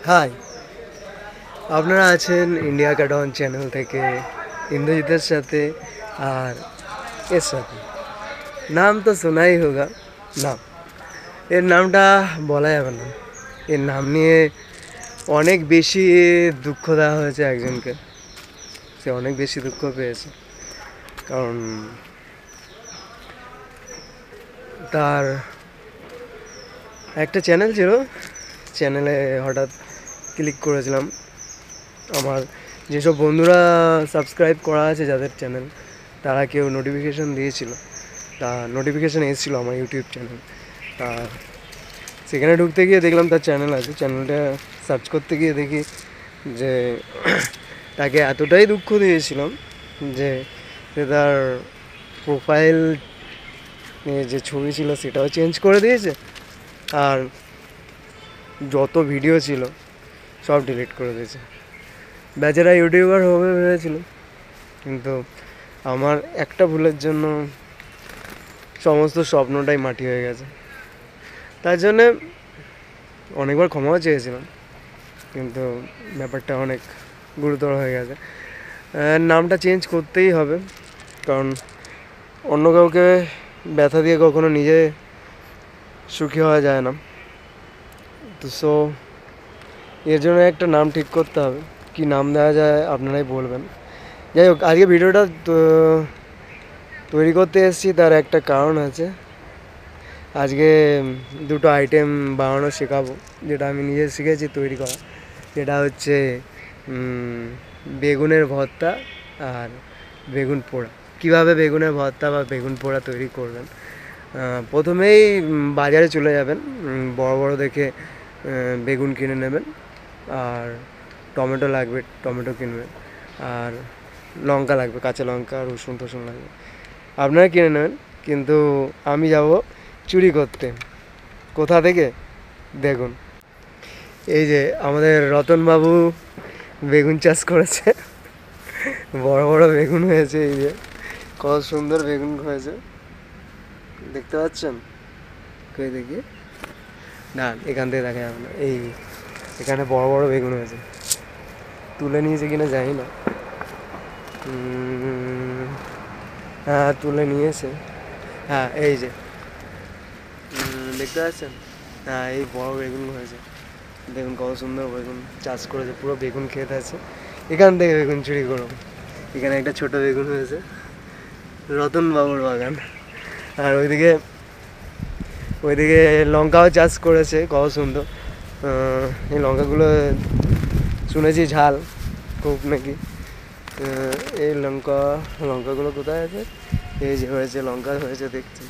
High, আপনারা আছেন India का डॉन চ্যানেল থেকে ইন্দ্রজিতের সাথে। আর এর সাথে নাম তো শোনাই হোগা। নাম এর নামটা বলা যাবে না। এর নাম নিয়ে অনেক বেশি দুঃখ দেওয়া হয়েছে একজনকে। সে অনেক বেশি দুঃখ পেয়েছে, কারণ তার একটা চ্যানেল ছিল, চ্যানেলে হঠাৎ ক্লিক করেছিলাম। আমার যেসব বন্ধুরা সাবস্ক্রাইব করা আছে যাদের চ্যানেল, তারা কেউ নোটিফিকেশান দিয়েছিল, তা নোটিফিকেশান এসেছিলো আমার ইউটিউব চ্যানেল। তা সেখানে ঢুকতে গিয়ে দেখলাম তার চ্যানেল আছে। চ্যানেলটা সার্চ করতে গিয়ে দেখি যে তাকে এতটাই দুঃখ দিয়েছিলাম যে সে তার প্রোফাইল যে ছবি ছিল সেটাও চেঞ্জ করে দিয়েছে, আর যত ভিডিও ছিল সব ডিলিট করে দিয়েছে। বেচারা ইউটিউবার হবে ভেবেছিল, কিন্তু আমার একটা ভুলের জন্য সমস্ত স্বপ্নটাই মাটি হয়ে গেছে। তার জন্যে অনেকবার ক্ষমাও চেয়েছিলাম, কিন্তু ব্যাপারটা অনেক গুরুতর হয়ে গেছে। নামটা চেঞ্জ করতেই হবে, কারণ অন্য কাউকে ব্যথা দিয়ে কখনো নিজে সুখী হওয়া যায় না। তো এর জন্য একটা নাম ঠিক করতে হবে। কি নাম দেওয়া যায় আপনারাই বলবেন। যাই হোক, আজকে ভিডিওটা তৈরি করতে এসেছি, তার একটা কারণ আছে। আজকে দুটো আইটেম বানানো শেখাবো, যেটা আমি নিজে শিখেছি তৈরি করা। যেটা হচ্ছে বেগুনের ভর্তা আর বেগুন পোড়া। কীভাবে বেগুনের ভর্তা বা বেগুন পোড়া তৈরি করবেন, প্রথমেই বাজারে চলে যাবেন, বড় বড় দেখে বেগুন কিনে নেবেন, আর টমেটো লাগবে, টমেটো কিনবেন, আর লঙ্কা লাগবে, কাঁচা লঙ্কা, রসুন টসুন লাগবে, আপনারা কিনে নেবেন। কিন্তু আমি যাব চুরি করতে। কোথা থেকে দেখুন, এই যে আমাদের রতনবাবু বেগুন চাষ করেছে, বড় বড় বেগুন হয়েছে। এই যে কত সুন্দর বেগুন হয়েছে, দেখতে পাচ্ছেন? কই দেখি, না এখান থেকে দেখা যাবে না। এই এখানে বড় বড় বেগুন হয়েছে, তুলে নিয়েছে কিনা জানি না। হ্যাঁ, তুলে নিয়েছে। হ্যাঁ, এই যে দেখতে পাচ্ছেন? হ্যাঁ, এই বড় বেগুন হয়েছে। দেখুন কত সুন্দর বেগুন চাষ করেছে, পুরো বেগুন ক্ষেত আছে। এখান থেকে বেগুন চুরি করো। এখানে একটা ছোট বেগুন হয়েছে, রতনবাবুর বাগান। আর ওইদিকে লঙ্কাও চাষ করেছে, কত সুন্দর। এই লঙ্কাগুলো শুনেছি ঝাল খুব নাকি। এই লঙ্কাগুলো কোথায় আছে? এই যে হয়েছে, লঙ্কা হয়েছে দেখছি,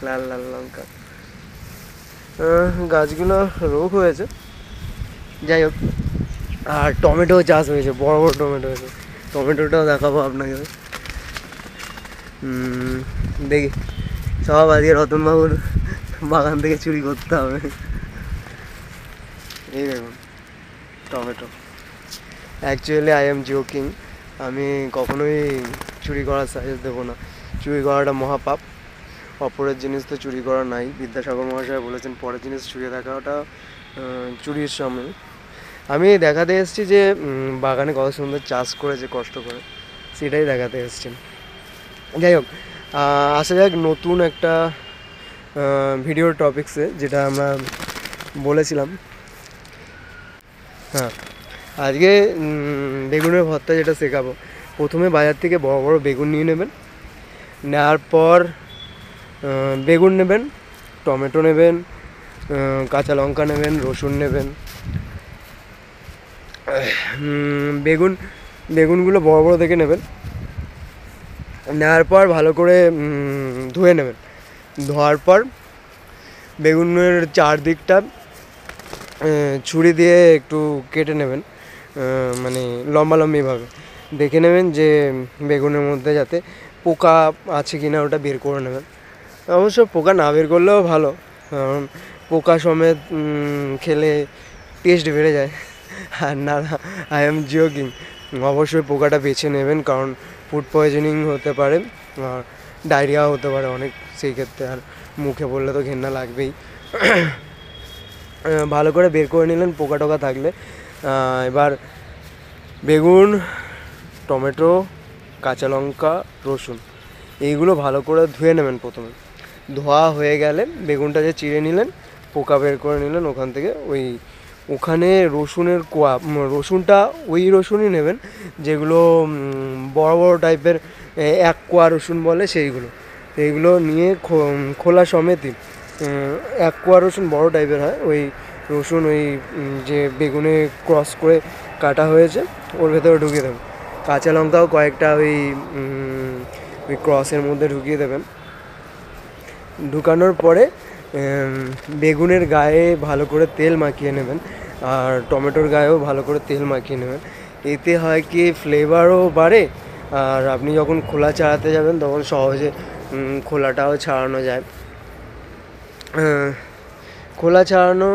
লাল লাল লঙ্কা। গাছগুলো রোগ হয়েছে। যাই হোক, আর টমেটো চাষ হয়েছে, বড় বড় টমেটো হয়েছে। টমেটোটাও দেখাবো আপনাকে। দেখি, সব আজকে রতনবাবুর বাগান থেকে চুরি করতে হবে। এই দেখুন tomato. Actually I am joking. আমি কখনোই চুরি করার সাজেস্ট দেবো না। চুরি করাটা মহাপাপ। অপরের জিনিস তো চুরি করা নাই। বিদ্যাসাগর মহাশয় বলেছেন পরের জিনিস চুরি দেখাটা চুরির সামিল। আমি দেখাতে এসেছি যে বাগানে কত সুন্দর চাষ করেছে কষ্ট করে, সেটাই দেখাতে এসেছি। যাই হোক, আসা যাক নতুন একটা ভিডিওর টপিক্সে, যেটা আমরা বলেছিলাম। হ্যাঁ, আজকে বেগুনের ভর্তা যেটা শেখাবো, প্রথমে বাজার থেকে বড় বড় বেগুন নিয়ে নেবেন। নেওয়ার পর বেগুন নেবেন, টমেটো নেবেন, কাঁচা লঙ্কা নেবেন, রসুন নেবেন। বেগুনগুলো বড় বড় দেখে নেবেন। নেওয়ার পর ভালো করে ধুয়ে নেবেন। ধোয়ার পর বেগুনের চারদিকটা ছুরি দিয়ে একটু কেটে নেবেন, মানে লম্বালম্বিভাবে। দেখে নেবেন যে বেগুনের মধ্যে যাতে পোকা আছে কিনা ওটা বের করে নেবেন। অবশ্য পোকা না বের করলেও ভালো, কারণ পোকা সমেত খেলে টেস্ট বেড়ে যায়। আর না, আই এম জোকিং। অবশ্যই পোকাটা বেছে নেবেন, কারণ ফুড পয়জনিং হতে পারে, আর ডায়রিয়াও হতে পারে অনেক সেই ক্ষেত্রে। আর মুখে পড়লে তো ঘেন্না লাগবেই। ভালো করে বের করে নিলেন পোকা টোকা থাকলে। এবার বেগুন, টমেটো, কাঁচা লঙ্কা, রসুন এইগুলো ভালো করে ধুয়ে নেবেন। প্রথমে ধোয়া হয়ে গেলে বেগুনটা যে চিড়ে নিলেন, পোকা বের করে নিলেন ওখান থেকে, ওখানে রসুনের কোয়া, রসুনটা ওই রসুনই নেবেন যেগুলো বড় বড় টাইপের, এক কোয়া রসুন বলে সেইগুলো। এইগুলো নিয়ে খোলা সমেতই, এক কোয়া রসুন বড় টাইপের হয়, ওই রসুন যে বেগুনে ক্রস করে কাটা হয়েছে ওর ভেতরে ঢুকিয়ে দেবেন। কাঁচা লঙ্কাও কয়েকটা ওই ক্রসের মধ্যে ঢুকিয়ে দেবেন। ঢুকানোর পরে বেগুনের গায়ে ভালো করে তেল মাখিয়ে নেবেন, আর টমেটোর গায়েও ভালো করে তেল মাখিয়ে নেবেন। এতে হয় কি ফ্লেভারও বাড়ে, আর আপনি যখন খোলা ছাড়াতে যাবেন তখন সহজে খোলাটাও ছাড়ানো যায়। খোলা ছাড়ানো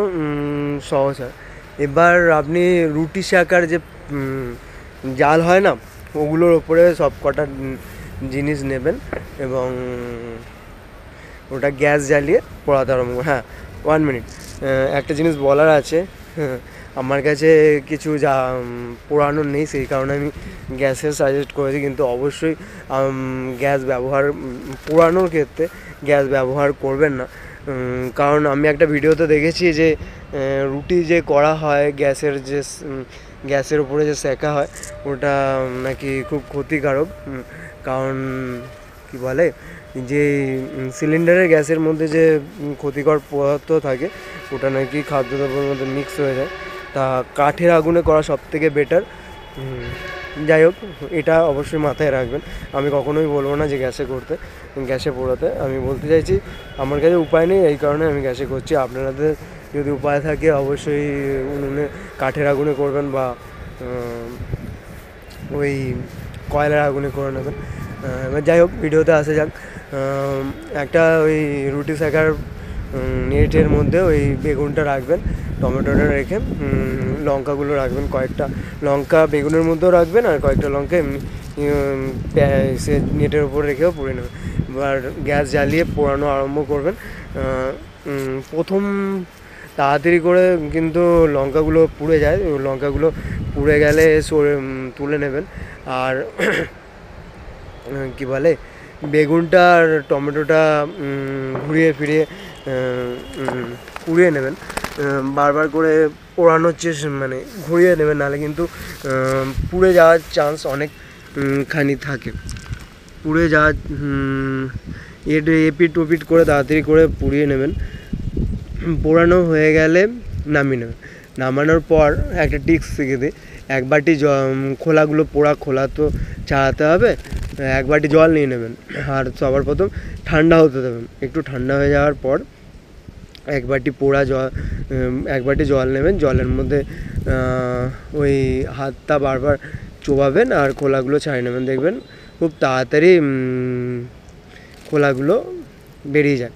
সহজ হয়। এবার আপনি রুটি সেকার যে জাল হয় না, ওগুলোর ওপরে সব কটা জিনিস নেবেন এবং ওটা গ্যাস জ্বালিয়ে পোড়াতে আরম্ভ। হ্যাঁ, 1 মিনিট, একটা জিনিস বলার আছে। আমার কাছে কিছু যা পোড়ানোর নেই, সেই কারণে আমি গ্যাসের সাজেস্ট করেছি, কিন্তু অবশ্যই গ্যাস ব্যবহার, পোড়ানোর ক্ষেত্রে গ্যাস ব্যবহার করবেন না। কারণ আমি একটা ভিডিওতে দেখেছি যে রুটি যে করা হয় গ্যাসের উপরে যে সেকা হয়, ওটা নাকি খুব ক্ষতিকারক। কারণ কি বলে, যে সিলিন্ডারের গ্যাসের মধ্যে যে ক্ষতিকর পদার্থ থাকে ওটা নাকি খাদ্যদ্রব্যের মধ্যে মিক্স হয়ে যায়। তা কাঠের আগুনে করা সব থেকে বেটার। যাই হোক, এটা অবশ্যই মাথায় রাখবেন। আমি কখনোই বলবো না যে গ্যাসে পোড়াতে। আমি বলতে চাইছি আমার কাছে উপায় নেই, এই কারণে আমি গ্যাসে করছি। আপনাদের যদি উপায় থাকে অবশ্যই উনুনে কাঠের আগুনে করবেন, বা ওই কয়লার আগুনে করে নেবেন। এবার যাই হোক, ভিডিওতে আসা যাক। একটা ওই রুটি সেকার নেটের মধ্যে ওই বেগুনটা রাখবেন, টমেটোটা রেখে লঙ্কাগুলো রাখবেন, কয়েকটা লঙ্কা বেগুনের মধ্যেও রাখবেন, আর কয়েকটা লঙ্কা এমনি সে নেটের উপর রেখেও পুড়ে নেবেন। এবার গ্যাস জ্বালিয়ে পোড়ানো আরম্ভ করবেন। প্রথম তাড়াতাড়ি করে কিন্তু লঙ্কাগুলো পুড়ে যায়, লঙ্কাগুলো পুড়ে গেলে তুলে নেবেন। আর কি বলে, বেগুনটা আর টমেটোটা ঘুরিয়ে ফিরিয়ে পুড়িয়ে নেবেন, বারবার করে পোড়ানোর মানে ঘুরিয়ে নেবেন, নাহলে কিন্তু পুড়ে যাওয়ার চান্স অনেকখানি থাকে। পুড়ে যাওয়ার এপিট ওপিট করে তাড়াতাড়ি করে পুড়িয়ে নেবেন। পোড়ানো হয়ে গেলে নামিয়ে নেবেন। নামানোর পর একটা টিক্স শিখে দিই, এক বাটি খোলাগুলো, পোড়া খোলা তো ছাড়াতে হবে, এক বাটি জল নিয়ে নেবেন, আর সবার প্রথম ঠান্ডা হতে দেবেন। একটু ঠান্ডা হয়ে যাওয়ার পর এক বাটি জল নেবেন, জলের মধ্যে ওই হাতটা বারবার চোবাবেন আর খোলাগুলো ছাড়িয়ে নেবেন। দেখবেন খুব তাড়াতাড়ি খোলাগুলো বেরিয়ে যায়।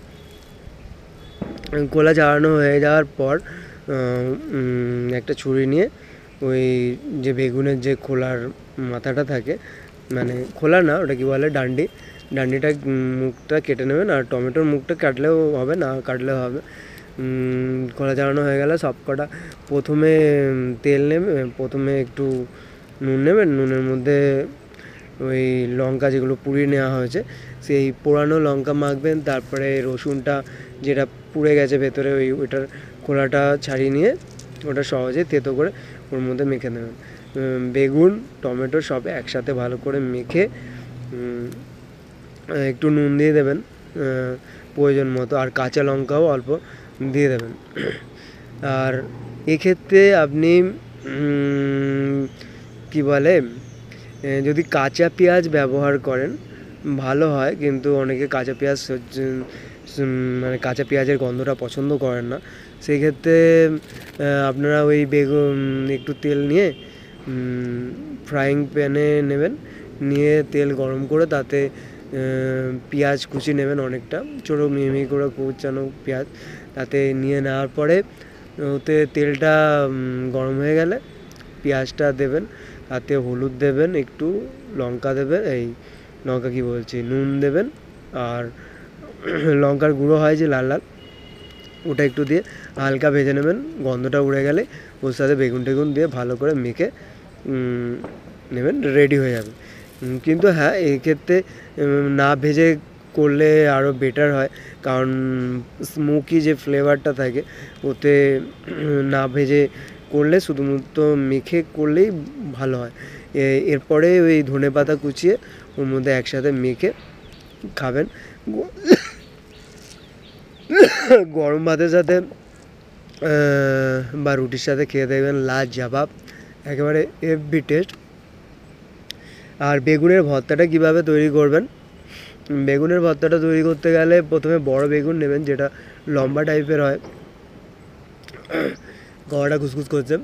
খোলা ছাড়ানো হয়ে যাওয়ার পর একটা ছুরি নিয়ে ওই যে বেগুনের যে খোলার মাথাটা থাকে, মানে খোলা না, ওটা কি বলে, ডান্ডিটা মুখটা কেটে নেবেন। আর টমেটোর মুখটা কাটলেও হবে, না কাটলেও হবে। খোলা ছাড়ানো হয়ে গেলে সব কটা প্রথমে তেল নেবে, প্রথমে একটু নুন নেবেন, নুনের মধ্যে ওই লঙ্কা যেগুলো পুড়িয়ে নেওয়া হয়েছে সেই পোড়ানো লঙ্কা মাখবেন। তারপরে রসুনটা যেটা পুড়ে গেছে ভেতরে, ওইটার খোলাটা ছাড়িয়ে নিয়ে ওটা সহজে থেতো করে ওর মধ্যে মেখে নেবেন। বেগুন টমেটো সব একসাথে ভালো করে মেখে একটু নুন দিয়ে দেবেন প্রয়োজন মতো, আর কাঁচা লঙ্কাও অল্প দিয়ে দেবেন। আর এক্ষেত্রে আপনি কি বলে, যদি কাঁচা পেঁয়াজ ব্যবহার করেন ভালো হয়, কিন্তু অনেকে কাঁচা পেঁয়াজ মানে কাঁচা পেঁয়াজের গন্ধটা পছন্দ করেন না। সেই ক্ষেত্রে আপনারা ওই বেগুন একটু তেল নিয়ে ফ্রাইং প্যানে নেবেন, নিয়ে তেল গরম করে তাতে পেঁয়াজ কুচি নেবেন, অনেকটা ছোটো মিহি করে কুচানো পেঁয়াজ, তাতে নিয়ে নেওয়ার পরে ওতে তেলটা গরম হয়ে গেলে পেঁয়াজটা দেবেন, তাতে হলুদ দেবেন, একটু লঙ্কা দেবেন, নুন দেবেন, আর লঙ্কার গুঁড়ো হয় যে লাল লাল, ওটা একটু দিয়ে হালকা ভেজে নেবেন, গন্ধটা উড়ে গেলে ওর সাথে বেগুন টেগুন দিয়ে ভালো করে মেখে নেবেন, রেডি হয়ে যাবে। কিন্তু হ্যাঁ, এক্ষেত্রে না ভেজে করলে আরও বেটার হয়, কারণ স্মোকি যে ফ্লেভারটা থাকে ওতে না ভেজে করলে শুধুমাত্র মেখে করলেই ভালো হয়। এরপরে ওই ধনেপাতা কুচিয়ে ওর মধ্যে একসাথে মেখে খাবেন। গরম ভাতের সাথে বা রুটির সাথে খেয়ে দেখবেন লাজবাব, একেবারে হেভি টেস্ট। আর বেগুনের ভর্তাটা কীভাবে তৈরি করবেন, বেগুনের ভর্তাটা তৈরি করতে গেলে প্রথমে বড় বেগুন নেবেন, যেটা লম্বা টাইপের হয়। গলাটা খুসখুস করছে।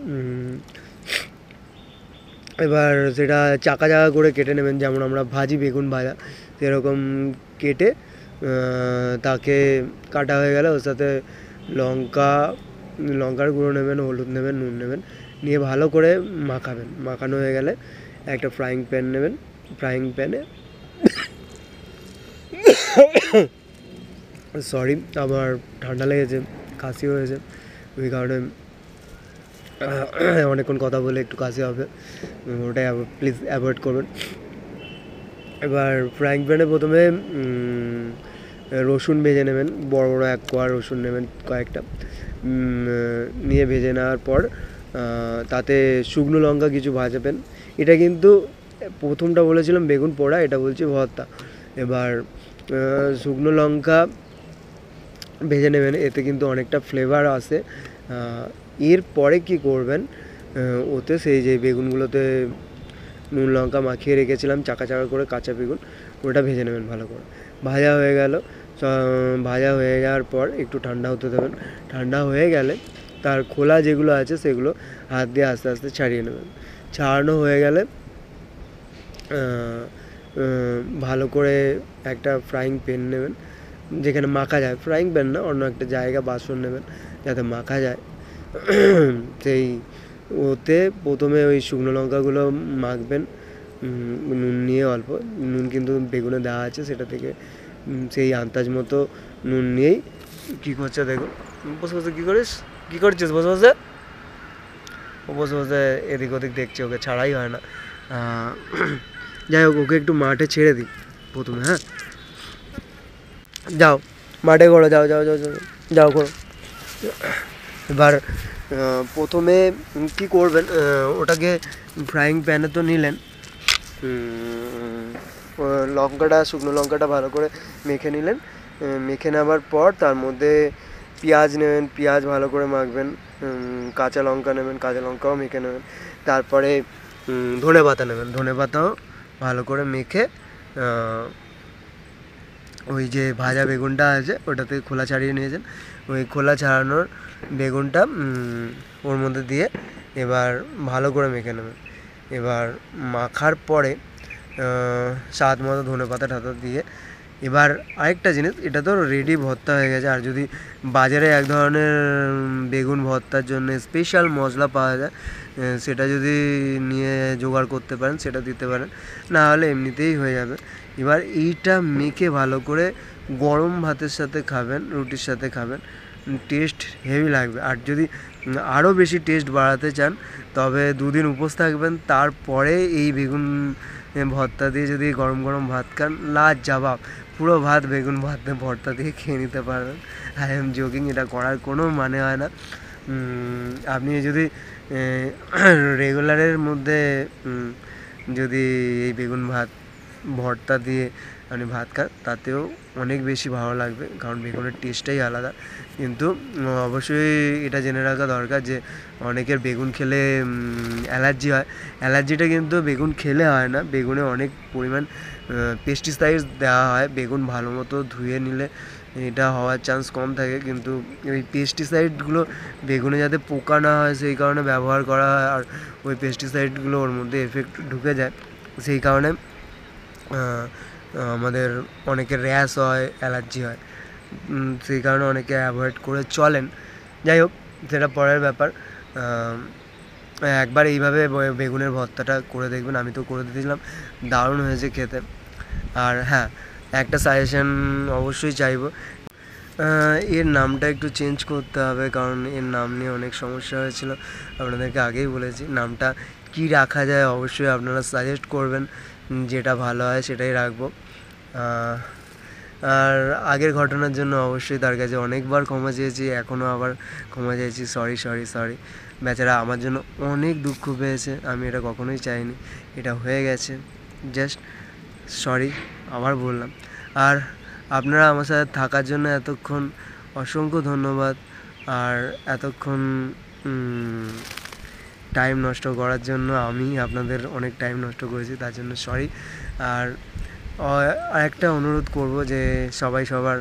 এবার সেটা চাকা চাকা করে কেটে নেবেন, যেমন আমরা ভাজি বেগুন ভাজা সেরকম কেটে তাকে কাটা হয়ে গেলে ওর সাথে লঙ্কার গুঁড়ো নেবেন, হলুদ নেবেন, নুন নেবেন, নিয়ে ভালো করে মাখাবেন। মাখানো হয়ে গেলে একটা ফ্রাইং প্যান নেবেন, ফ্রাইং প্যানে সরি আমার ঠান্ডা লেগেছে, কাশি হয়েছে, ওই কারণে অনেকক্ষণ কথা বলে একটু কাশি হবে, ওটাই প্লিজ অ্যাভয়েড করবেন। এবার ফ্রাইং প্যানে প্রথমে রসুন ভেজে নেবেন, বড় বড় এক কোয়া রসুন নেবেন কয়েকটা, নিয়ে ভেজে নেওয়ার পর তাতে শুকনো লঙ্কা কিছু ভাজাবেন। এটা কিন্তু প্রথমটা বলেছিলাম বেগুন পোড়া, এটা বলছি ভর্তা। এবার শুকনো লঙ্কা ভেজে নেবেন, এতে কিন্তু অনেকটা ফ্লেভার আসে। এরপরে কি করবেন, ওতে সেই যে বেগুনগুলোতে নুন লঙ্কা মাখিয়ে রেখেছিলাম চাকা চাকা করে কাঁচা বেগুন, ওটা ভেজে নেবেন ভালো করে। ভাজা হয়ে গেল, ভাজা হয়ে যাওয়ার পর একটু ঠান্ডা হতে দেবেন। ঠান্ডা হয়ে গেলে তার খোলা যেগুলো আছে সেগুলো হাত দিয়ে আস্তে আস্তে ছাড়িয়ে নেবেন। ছাড়ানো হয়ে গেলে ভালো করে একটা ফ্রাইং প্যান নেবেন, যেখানে মাখা যায়, ফ্রাইং প্যান না, অন্য একটা জায়গা বাসন নেবেন যাতে মাখা যায়। সেই ওতে প্রথমে ওই শুকনো লঙ্কাগুলো মাখবেন, নুন নিয়ে অল্প, নুন কিন্তু বেগুনে দেওয়া আছে সেটা থেকে সেই আন্দাজ মতো নুন নিয়েই কী করছে দেখুন, বসে বসে কী করছিস বসে বসে, ও বসে বসে এদিক ওদিক দেখছে, ওকে ছাড়াই হয় না। যাই হোক, ওকে একটু মাঠে ছেড়ে দিই প্রথমে। হ্যাঁ, যাও মাঠে করো, যাও যাও যাও যাও যাও করো। এবার প্রথমে কী করবেন, ওটাকে ফ্রাইং প্যানে তো নিলেন, লঙ্কাটা শুকনো লঙ্কাটা ভালো করে মেখে নিলেন। মেখে নেওয়ার পর তার মধ্যে পেঁয়াজ নেবেন, পেঁয়াজ ভালো করে মাখবেন, কাঁচা লঙ্কা নেবেন, কাঁচা লঙ্কাও মেখে নেবেন। তারপরে ধনেপাতা নেবেন, ধনেপাতাও ভালো করে মেখে ওই যে ভাজা বেগুনটা আছে ওটাতে খোলা ছাড়িয়ে নিয়েছেন, ওই খোলা ছাড়ানোর বেগুনটা ওর মধ্যে দিয়ে এবার ভালো করে মেখে নেবেন। এবার মাখার পরে স্বাদ মতো ধনেপাতা ঠাতা দিয়ে, এবার আরেকটা জিনিস, এটা তো রেডি ভর্তা হয়ে গেছে। আর যদি বাজারে এক ধরনের বেগুন ভর্তার জন্য স্পেশাল মশলা পাওয়া যায়, সেটা যদি নিয়ে জোগাড় করতে পারেন সেটা দিতে পারেন, না হলে এমনিতেই হয়ে যাবে। এবার এইটা মেখে ভালো করে গরম ভাতের সাথে খাবেন, রুটির সাথে খাবেন, টেস্ট হেভি লাগবে। আর যদি আরও বেশি টেস্ট বাড়াতে চান তবে 2 দিন উপোস থাকবেন, তারপরে এই বেগুন ভর্তা দিয়ে যদি গরম গরম ভাত খান, লাজবাব, পুরো ভাত বেগুন ভর্তা দিয়ে খেয়ে নিতে পারবেন। আই এম জোকিং, এটা করার কোনো মানে হয় না। আপনি যদি রেগুলারের মধ্যে যদি এই বেগুন ভর্তা দিয়ে আপনি ভাত খান, তাতেও অনেক বেশি ভালো লাগবে, কারণ বেগুনের টেস্টটাই আলাদা। কিন্তু অবশ্যই এটা জেনে রাখা দরকার যে অনেকের বেগুন খেলে অ্যালার্জি হয়। অ্যালার্জিটা কিন্তু বেগুন খেলে হয় না, বেগুনে অনেক পরিমাণ পেস্টিসাইডস দেওয়া হয়। বেগুন ভালো মতো ধুয়ে নিলে এটা হওয়ার চান্স কম থাকে, কিন্তু ওই পেস্টিসাইডগুলো বেগুনে যাতে পোকা না হয় সেই কারণে ব্যবহার করা হয়, আর ওই পেস্টিসাইডগুলো ওর মধ্যে এফেক্ট ঢুকে যায়, সেই কারণে আমাদের অনেকের র্যাশ হয়, অ্যালার্জি হয়, সেই কারণে অনেকে অ্যাভয়েড করে চলেন। যাই হোক, সেটা পরের ব্যাপার। একবার এইভাবে বেগুনের ভর্তাটা করে দেখবেন, আমি তো করে দিয়েছিলাম, দারুণ হয়েছে খেতে। আর হ্যাঁ, একটা সাজেশন অবশ্যই চাইবো, এর নামটা একটু চেঞ্জ করতে হবে, কারণ এর নাম নিয়ে অনেক সমস্যা হয়েছিল। আপনাদেরকে আগেই বলেছি, নামটা কী রাখা যায় অবশ্যই আপনারা সাজেস্ট করবেন, যেটা ভালো হয় সেটাই রাখবো। আর আগের ঘটনার জন্য অবশ্যই তার কাছে অনেকবার ক্ষমা চেয়েছি, এখনও আবার ক্ষমা চাইছি। সরি সরি সরি, বেচারা আমার জন্য অনেক দুঃখ পেয়েছে, আমি এটা কখনোই চাইনি, এটা হয়ে গেছে, জাস্ট সরি আবার বললাম। আর আপনারা আমার সাথে থাকার জন্য এতক্ষণ অসংখ্য ধন্যবাদ, আর এতক্ষণ টাইম নষ্ট করার জন্য আমি আপনাদের অনেক টাইম নষ্ট করেছি, তার জন্য সরি। আর আরেকটা অনুরোধ করব যে সবাই সবার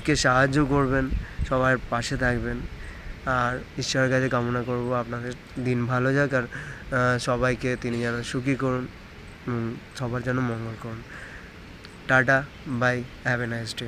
কে সাহায্য করবেন, সবার পাশে থাকবেন, আর ঈশ্বরের কাছে কামনা করব আপনাদের দিন ভালো যাক, আর সবাইকে তিনি যেন সুখী করুন, সবার যেন মঙ্গল করুন। টাটা, bye, have a nice day.